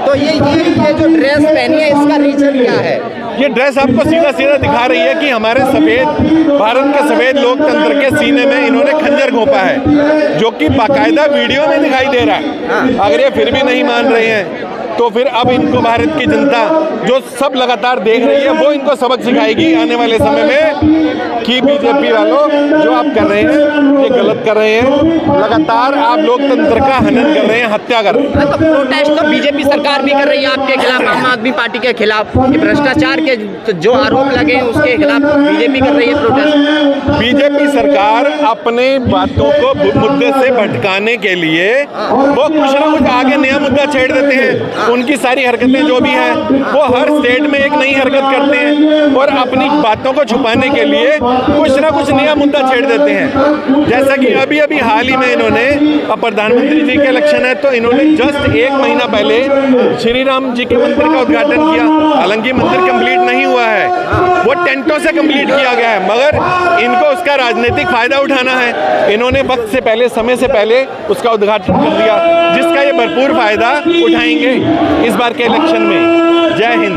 तो ये जो ड्रेस पहनी है इसका रीजन क्या है? ये ड्रेस आपको सीधा सीधा दिखा रही है कि हमारे भारत के सफेद लोकतंत्र के सीने में इन्होंने खंजर घोंपा है, जो कि बाकायदा वीडियो में दिखाई दे रहा है। अगर ये फिर भी नहीं मान रहे हैं तो फिर अब इनको भारत की जनता जो सब लगातार देख रही है वो इनको सबक सिखाएगी आने वाले समय में कि बीजेपी वालों जो आप कर रहे हैं ये गलत कर रहे हैं। लगातार आप लोकतंत्र का हनन कर रहे हैं, हत्या कर रहे हैं। तो प्रोटेस्ट तो बीजेपी सरकार भी कर रही है आपके खिलाफ, आम आदमी पार्टी के खिलाफ, भ्रष्टाचार के जो आरोप लगे हैं उसके खिलाफ बीजेपी कर रही है प्रोटेस्ट। बीजेपी सरकार अपने बातों को मुद्दे से भटकाने के लिए वो कुछ ना कुछ आगे नया मुद्दा छेड़ देते हैं। उनकी सारी हरकतें जो भी हैं वो हर स्टेट में एक नई हरकत करते हैं और अपनी बातों को छुपाने के लिए कुछ ना कुछ नया मुद्दा छेड़ देते हैं। जैसा कि अभी अभी हाल ही में इन्होंने प्रधानमंत्री जी के इलेक्शन है तो इन्होंने जस्ट 1 महीना पहले श्री राम जी के मंदिर का उद्घाटन किया। हालांकि मंदिर कंप्लीट नहीं हुआ है, वो टेंटों से कंप्लीट किया गया है, मगर इनको उसका राजनीतिक फायदा उठाना है। इन्होंने वक्त से पहले, समय से पहले उसका उद्घाटन कर दिया, जिसका ये भरपूर फायदा उठाएंगे इस बार के इलेक्शन में। जय हिंद।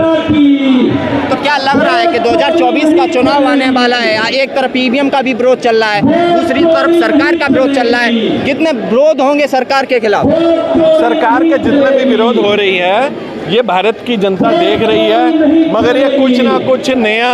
तो क्या लग रहा है कि 2024 का चुनाव आने वाला है? एक तरफ ईवीएम का भी विरोध चल रहा है, दूसरी तरफ सरकार का विरोध चल रहा है। कितने विरोध होंगे सरकार के खिलाफ? सरकार के जितने भी विरोध हो रही है ये भारत की जनता देख रही है, मगर ये कुछ ना कुछ नया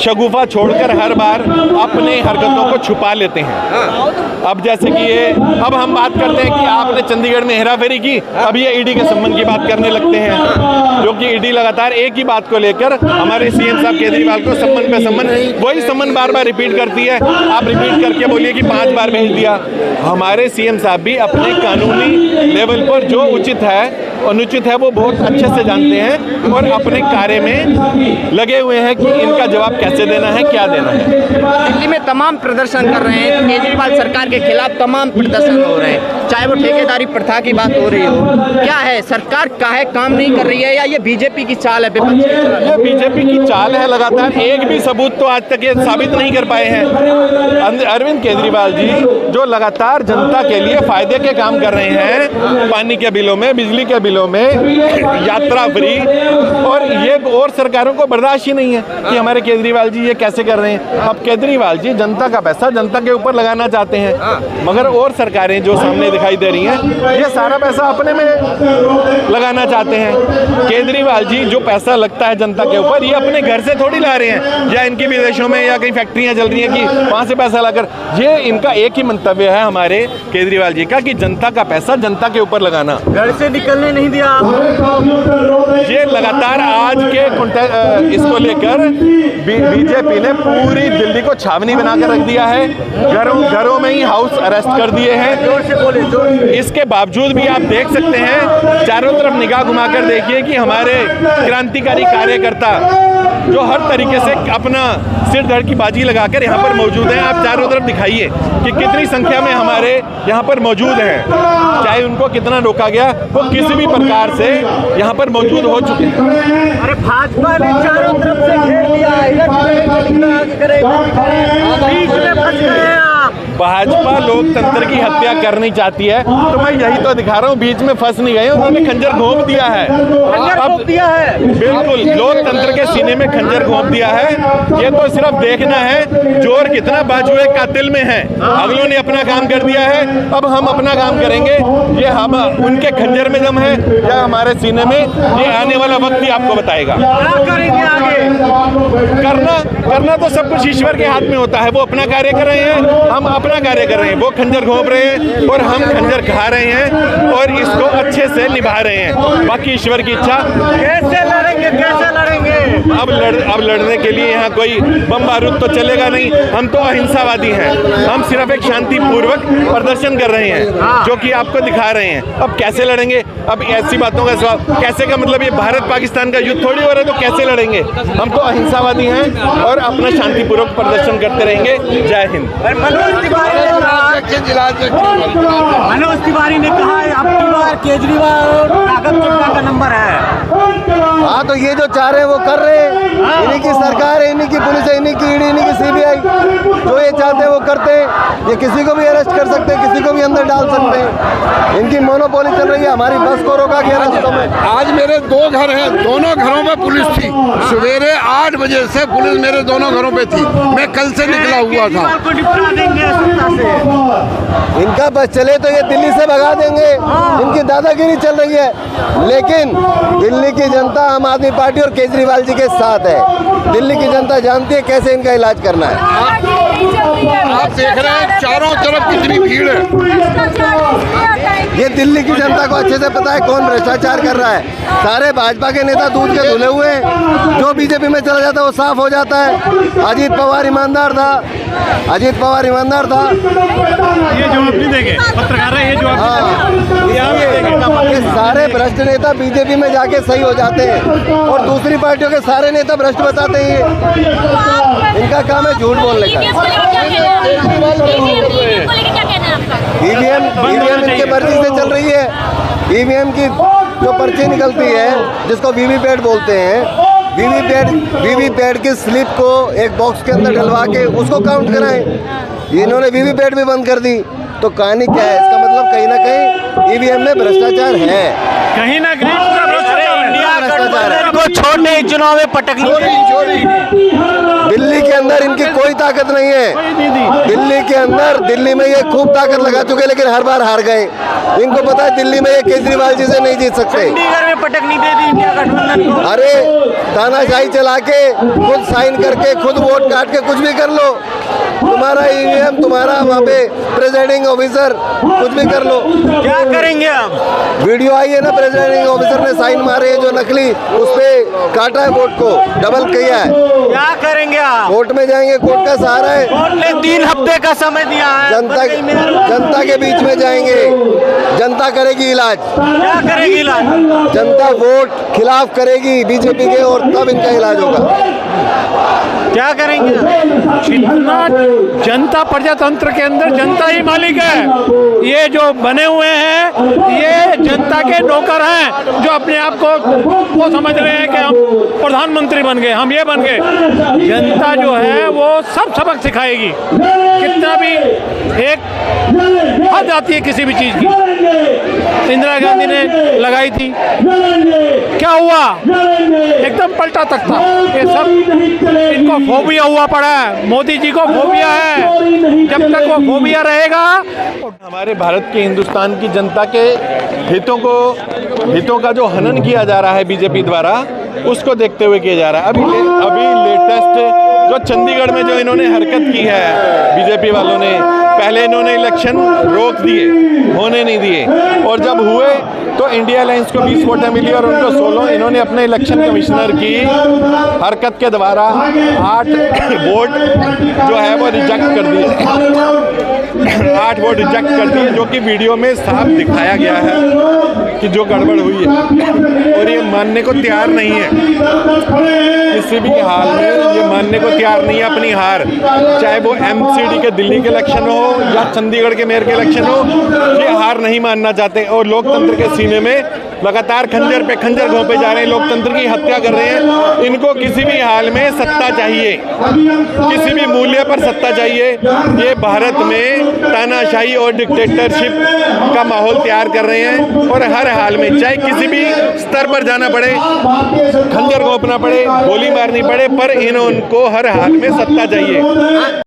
शगुफा छोड़कर हर बार अपने हरकतों को छुपा लेते हैं। अब जैसे कि ये अब हम बात करते हैं कि आपने चंडीगढ़ में हेराफेरी की, अब ये ईडी के संबंध की बात करने लगते हैं, जो कि ईडी लगातार एक ही बात को लेकर हमारे सीएम साहब केजरीवाल को संबंध पे संबंध, वही संबंध बार बार रिपीट करती है। आप रिपीट करके बोलिए कि 5 बार भेज दिया। हमारे सीएम साहब भी अपने कानूनी लेवल पर जो उचित है अनुचित है वो बहुत अच्छे से जानते हैं और अपने कार्य में लगे हुए हैं कि इनका जवाब कैसे देना है, क्या देना है। दिल्ली में तमाम प्रदर्शन कर रहे हैं, केजरीवाल सरकार के खिलाफ तमाम प्रदर्शन हो रहे हैं, चाहे वो ठेकेदारी प्रथा की बात हो रही हो। क्या है, सरकार काहे काम नहीं कर रही है या ये बीजेपी की चाल है? ये बीजेपी की चाल है। लगातार एक भी सबूत तो आज तक ये साबित नहीं कर पाए हैं। अरविंद केजरीवाल जी जो लगातार जनता के लिए फायदे के काम कर रहे हैं, पानी के बिलों में, बिजली के बिलों में, यात्रा फ्री, और ये और सरकारों को बर्दाश्त ही नहीं है कि हमारे केजरीवाल जी ये कैसे कर रहे हैं। अब केजरीवाल जी जनता का पैसा जनता के ऊपर लगाना चाहते हैं, मगर और सरकारें जो सामने दिखाई दे रही हैं ये सारा पैसा अपने में लगाना चाहते हैं। केजरीवाल जी जो पैसा लगता है जनता के ऊपर ये अपने घर से थोड़ी ला रहे हैं, या इनकी विदेशों में या कहीं फैक्ट्रियां चल रही हैं कि वहां से पैसा लाकर। ये इनका एक ही मंतव्य है हमारे केजरीवाल जी का कि जनता का पैसा जनता के ऊपर लगाना। घर से निकलने नहीं दिया। ये लगातार आज के इसको लेकर बीजेपी ने पूरी दिल्ली को छावनी बनाकर रख दिया है, घरों में ही हाउस अरेस्ट कर दिए हैं। इसके बावजूद भी आप देख सकते हैं, चारों तरफ निगाह घुमाकर देखिए कि हमारे क्रांतिकारी कार्यकर्ता जो हर तरीके से अपना सिर धड़ की बाजी लगाकर यहाँ पर मौजूद हैं। आप चारों तरफ दिखाइए कि कितनी संख्या में हमारे यहाँ पर मौजूद हैं, चाहे उनको कितना रोका गया वो किसी भी प्रकार से यहाँ पर मौजूद हो चुके हैं। अरे भाजपा ने चारों तरफ से घेर लिया है, बीच में फंस गए हैं आप। भाजपा लोकतंत्र की हत्या करनी चाहती है, तो मैं यही तो दिखा रहा हूँ, बीच में फंस नहीं गए, उन्होंने खंजर घोंप दिया है। अब दिया है बिल्कुल लोकतंत्र के सीने में खंजर घोंप दिया है। ये तो सिर्फ देखना है जोर कितना बाजुए कातिल में है। अगलों ने अपना काम कर दिया है, अब हम अपना काम करेंगे। ये हम उनके खंजर में दम है या हमारे सीने में, ये आने वाला वक्त ही आपको बताएगा। क्या करेंगे आगे? करना तो सब कुछ ईश्वर के हाथ में होता है। वो अपना कार्य कर रहे हैं, हम अपना कार्य कर रहे हैं। वो खंजर घोंप रहे हैं और हम खंजर खा रहे हैं और इसको अच्छे से निभा रहे हैं। बाकी ईश्वर की इच्छा। कैसे लड़ेंगे, कैसे लड़ेंगे? अब लड़ने के लिए यहाँ कोई बम बारूद तो चलेगा नहीं। हम तो अहिंसावादी हैं, हम सिर्फ एक शांतिपूर्वक प्रदर्शन कर रहे हैं जो कि आपको दिखा रहे हैं। अब कैसे लड़ेंगे? अब ऐसी बातों का सवाल कैसे का मतलब, ये भारत पाकिस्तान का युद्ध थोड़ी हो रहा है, तो कैसे लड़ेंगे? हम तो अहिंसावादी हैं और अपना शांतिपूर्वक प्रदर्शन करते रहेंगे। जय हिंद। मनोज तिवारी ने कहा है अब की बार केजरीवाल ताकत का नंबर है। हाँ, तो ये जो चाह रहे हैं वो कर रहे हैं। इन्हीं की सरकार है, इन्हीं की पुलिस है, इन्हीं की ईडी, इन्हीं की सीबीआई, जो ये चाहते हैं वो करते हैं। ये किसी को भी अरेस्ट कर सकते हैं, किसी को भी अंदर डाल सकते हैं। इनकी मोनोपोली चल रही है। हमारी बस को रोका गया रास्तों में। आज मेरे मेरे 2 घर हैं, दोनों घरों पे पुलिस थी। सवेरे 8 बजे से पुलिस मेरे दोनों घरों पे थी। मैं कल से निकला हुआ था। इनका बस चले तो ये दिल्ली से भगा देंगे, इनकी दादागिरी चल रही है। लेकिन दिल्ली की जनता आम आदमी पार्टी और केजरीवाल जी के साथ है। दिल्ली की जनता जानती है कैसे इनका इलाज करना है। आप देख रहे हैं चारों तरफ कितनी भीड़ है। ये दिल्ली की जनता को अच्छे से पता है कौन भ्रष्टाचार कर रहा है। सारे भाजपा के नेता दूध के धुले हुए हैं। जो बीजेपी में चला जाता है वो साफ हो जाता है। अजीत पवार ईमानदार था, अजीत पवार ईमानदार था। ये जवाब नहीं देंगे पत्रकार है, ये जवाब ये सारे भ्रष्ट नेता बीजेपी में जाके सही हो जाते हैं और दूसरी पार्टियों के सारे नेता भ्रष्ट बताते हैं। इनका काम है झूठ बोलने का। ईवीएम इनके मर्जी से चल रही है। ईवीएम की जो पर्ची निकलती है जिसको वीवीपैट बोलते हैं, वीवीपैट की स्लिप को एक बॉक्स के अंदर डलवा के उसको काउंट कराएं। इन्होंने वीवीपैट भी बंद कर दी। तो कहानी क्या है? इसका मतलब कहीं ना कहीं ईवीएम में भ्रष्टाचार है, कहीं ना कहीं भ्रष्टाचार है। को छोड़ने चुनाव में पटकनी दिल्ली के अंदर इनकी कोई ताकत नहीं है। दिल्ली के अंदर, दिल्ली में ये खूब ताकत लगा चुके लेकिन हर बार हार गए। इनको पता है दिल्ली में ये केजरीवाल जी से नहीं जीत सकते। चंडीगढ़ में पटकनी दे दी इंडिया गठबंधन को। अरे तानाशाही चला के खुद साइन करके खुद वोट काट के कुछ भी कर लो। तुम्हारा ईवीएम, तुम्हारा वहाँ पे प्रेसिडिंग ऑफिसर कुछ भी कर लो। क्या करेंगे आप? वीडियो आई है ना, प्रेसिडिंग ऑफिसर ने साइन मारे हैं जो नकली, उस पे काटा है वोट को, डबल किया है। क्या करेंगे आप? कोर्ट में जाएंगे, कोर्ट का सहारा है। कोर्ट ने 3 हफ्ते का समय दिया है। जनता के बीच में जाएंगे, जनता करेगी इलाज। क्या करेगी इलाज? जनता वोट खिलाफ करेगी बीजेपी के और तब इनका इलाज होगा। क्या करेंगे? जितना जनता प्रजातंत्र के अंदर जनता ही मालिक है। ये जो बने हुए हैं ये जनता के नौकर हैं जो अपने आप को वो समझ रहे हैं कि हम प्रधानमंत्री बन गए, हम ये बन गए। जनता जो है वो सब सबक सिखाएगी। कितना भी एक हद आती है किसी भी चीज़ की। इंदिरा गांधी ने लगाई थी, क्या हुआ? एकदम पलटा तख्ता। ये सब इनको फोबिया हुआ पड़ा है। मोदी जी को फोबिया है। जब तक वो फोबिया रहेगा, हमारे भारत के, हिंदुस्तान की जनता के हितों का जो हनन किया जा रहा है बीजेपी द्वारा, उसको देखते हुए किया जा रहा है। अभी लेटेस्ट जो चंडीगढ़ में जो इन्होंने हरकत की है बीजेपी वालों ने, पहले इन्होंने इलेक्शन रोक दिए, होने नहीं दिए, और जब हुए तो इंडिया अलायंस को 20 वोटें मिली और उनको 16। इन्होंने अपने इलेक्शन कमिश्नर की हरकत के द्वारा 8 वोट जो है वो रिजेक्ट कर दिए। 8 वोट रिजेक्ट कर दिए, जो कि वीडियो में साफ दिखाया गया है कि जो गड़बड़ हुई है, और ये मानने को तैयार नहीं है। किसी भी हाल में ये मानने को तैयार नहीं है अपनी हार, चाहे वो एमसीडी के दिल्ली के इलेक्शन हो या चंडीगढ़ के मेयर के इलेक्शन हो, ये हार नहीं मानना चाहते और लोकतंत्र के सीने में लगातार खंजर पे खंजर घोंपे जा रहे हैं, लोकतंत्र की हत्या कर रहे हैं। इनको किसी भी हाल में सत्ता चाहिए, किसी भी मूल्य पर सत्ता चाहिए। ये भारत में तानाशाही और डिक्टेटरशिप का माहौल तैयार कर रहे हैं और हर हाल में, चाहे किसी भी स्तर पर जाना पड़े, खंजर घोंपना पड़े, गोली मारनी पड़े, पर इनको हर हाल में सत्ता चाहिए।